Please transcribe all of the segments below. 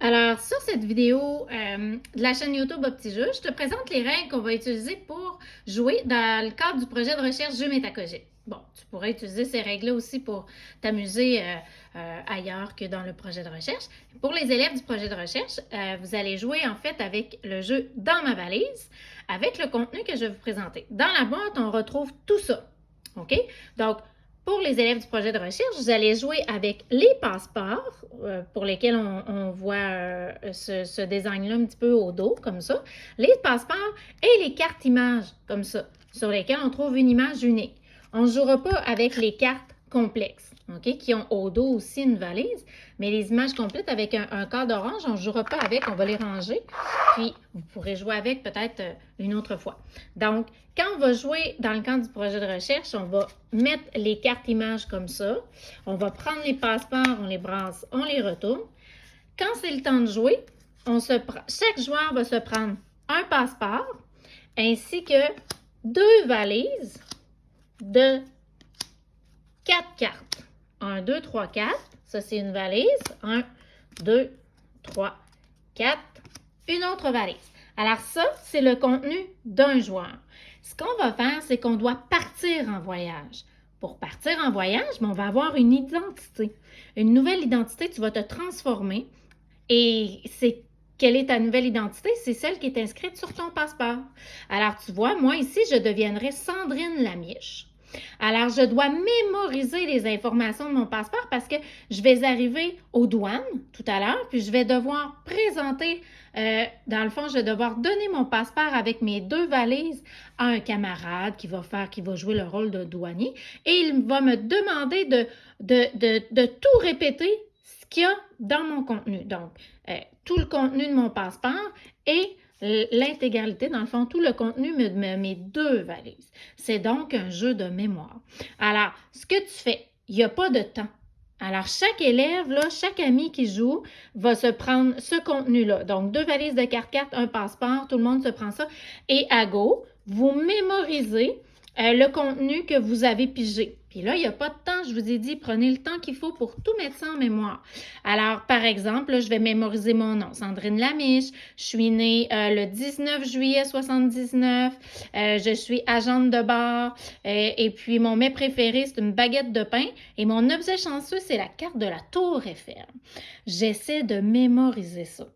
Alors, sur cette vidéo de la chaîne YouTube Au Petit Jeu, je te présente les règles qu'on va utiliser pour jouer dans le cadre du projet de recherche Jeux Métacogiques. Bon, tu pourrais utiliser ces règles-là aussi pour t'amuser ailleurs que dans le projet de recherche. Pour les élèves du projet de recherche, vous allez jouer en fait avec le jeu Dans ma valise, avec le contenu que je vais vous présenter. Dans la boîte, on retrouve tout ça. OK? Donc, pour les élèves du projet de recherche, vous allez jouer avec les passeports pour lesquels on voit ce design-là un petit peu au dos, comme ça. Les passeports et les cartes images, comme ça, sur lesquelles on trouve une image unique. On ne jouera pas avec les cartes complexes, OK, qui ont au dos aussi une valise, mais les images complètes avec un cadre orange, on ne jouera pas avec, on va les ranger, puis vous pourrez jouer avec peut-être une autre fois. Donc, quand on va jouer dans le cadre du projet de recherche, on va mettre les cartes images comme ça. On va prendre les passeports, on les brasse, on les retourne. Quand c'est le temps de jouer, chaque joueur va se prendre un passeport ainsi que deux valises de 4 cartes. 1, 2, 3, 4. Ça, c'est une valise. 1, 2, 3, 4. Une autre valise. Alors ça, c'est le contenu d'un joueur. Ce qu'on va faire, c'est qu'on doit partir en voyage. Pour partir en voyage, on va avoir une identité. Une nouvelle identité, tu vas te transformer. Et quelle est ta nouvelle identité? C'est celle qui est inscrite sur ton passeport. Alors, tu vois, moi ici, je deviendrai Sandrine Lamiche. Alors, je dois mémoriser les informations de mon passeport parce que je vais arriver aux douanes tout à l'heure, puis je vais devoir présenter, dans le fond, je vais devoir donner mon passeport avec mes deux valises à un camarade qui va jouer le rôle de douanier et il va me demander de tout répéter ce qu'il y a dans mon contenu. Donc, tout le contenu de mon passeport et l'intégralité, dans le fond, tout le contenu de mes deux valises. C'est donc un jeu de mémoire. Alors, ce que tu fais, il n'y a pas de temps. Alors, chaque élève, là, chaque ami qui joue va se prendre ce contenu-là. Donc, deux valises de cartes, un passeport, tout le monde se prend ça. Et à go, vous mémorisez le contenu que vous avez pigé. Puis là, il n'y a pas de temps, je vous ai dit, prenez le temps qu'il faut pour tout mettre ça en mémoire. Alors, par exemple, là, je vais mémoriser mon nom, Sandrine Lamiche. Je suis née le 19 juillet 79. Je suis agente de bar. Et puis, mon mets préféré, c'est une baguette de pain. Et mon objet chanceux, c'est la carte de la Tour Eiffel. J'essaie de mémoriser ça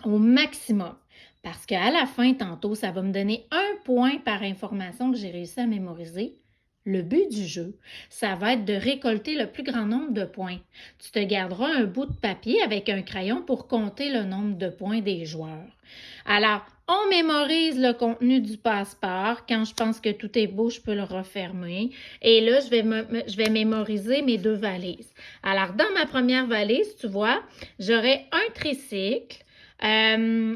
au maximum. Parce qu'à la fin, tantôt, ça va me donner 1 point par information que j'ai réussi à mémoriser. Le but du jeu, ça va être de récolter le plus grand nombre de points. Tu te garderas un bout de papier avec un crayon pour compter le nombre de points des joueurs. Alors, on mémorise le contenu du passeport. Quand je pense que tout est beau, je peux le refermer. Et là, je vais mémoriser mes deux valises. Alors, dans ma première valise, tu vois, j'aurai un tricycle, un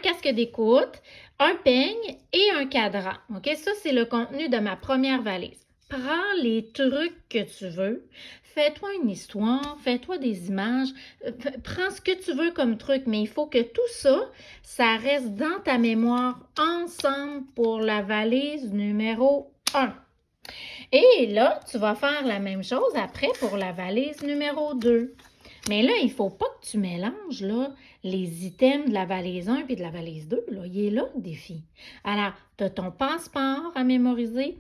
casque d'écoute, un peigne et un cadran. OK? Ça, c'est le contenu de ma première valise. Prends les trucs que tu veux. Fais-toi une histoire, fais-toi des images, prends ce que tu veux comme truc, mais il faut que tout ça, ça reste dans ta mémoire ensemble pour la valise numéro 1. Et là, tu vas faire la même chose après pour la valise numéro 2. Mais là, il ne faut pas que tu mélanges là, les items de la valise 1 et de la valise 2. Là. Il est là le défi. Alors, tu as ton passeport à mémoriser,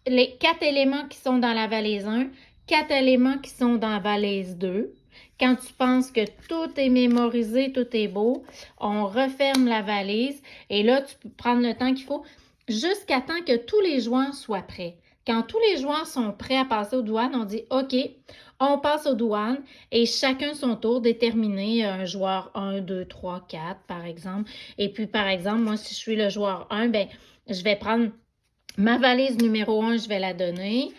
les 4 éléments qui sont dans la valise 1, 4 éléments qui sont dans la valise 2. Quand tu penses que tout est mémorisé, tout est beau, on referme la valise et là, tu peux prendre le temps qu'il faut jusqu'à temps que tous les joueurs soient prêts. Quand tous les joueurs sont prêts à passer aux douanes, on dit OK, on passe aux douanes et chacun son tour déterminer un joueur 1, 2, 3, 4 par exemple. Et puis par exemple, moi si je suis le joueur 1, ben je vais prendre ma valise numéro 1, je vais la donner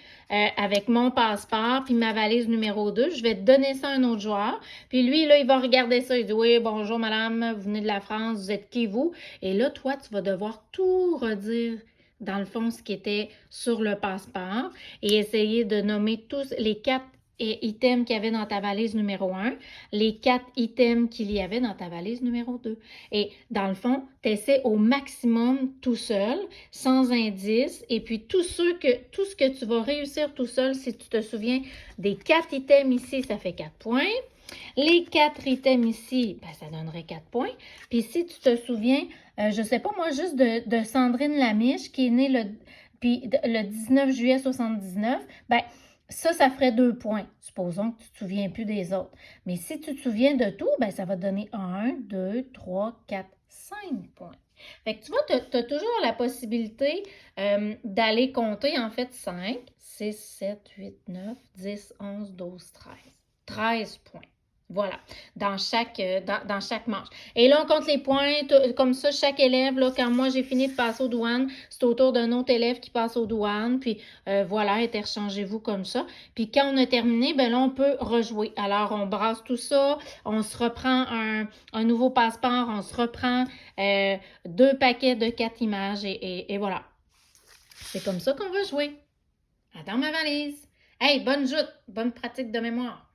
avec mon passeport, puis ma valise numéro 2, je vais donner ça à un autre joueur. Puis lui, là, il va regarder ça, il dit « Oui, bonjour madame, vous venez de la France, vous êtes qui vous? » Et là, toi, tu vas devoir tout redire dans le fond, ce qui était sur le passeport et essayer de nommer tous les 4 items qu'il y avait dans ta valise numéro 1, les 4 items qu'il y avait dans ta valise numéro 2. Et dans le fond, tu essaies au maximum tout seul, sans indice, et puis tout ce que tu vas réussir tout seul, si tu te souviens des 4 items ici, ça fait 4 points. Les 4 items ici, ben, ça donnerait 4 points. Puis si tu te souviens, je ne sais pas moi, juste de Sandrine Lamiche, qui est née le 19 juillet 79, ben ça ferait 2 points. Supposons que tu ne te souviens plus des autres. Mais si tu te souviens de tout, ben ça va te donner 1, 2, 3, 4, 5 points. Fait que tu vois, tu as toujours la possibilité d'aller compter en fait 5, 6, 7, 8, 9, 10, 11, 12, 13. 13 points. Voilà, dans chaque manche. Et là, on compte les points, comme ça, chaque élève, là, quand moi j'ai fini de passer aux douanes, c'est au tour d'un autre élève qui passe aux douanes, puis voilà, interchangez-vous comme ça. Puis quand on a terminé, ben là, on peut rejouer. Alors, on brasse tout ça, on se reprend un nouveau passeport, on se reprend 2 paquets de 4 images, et voilà. C'est comme ça qu'on va jouer. Dans ma valise. Hey, bonne joute, bonne pratique de mémoire.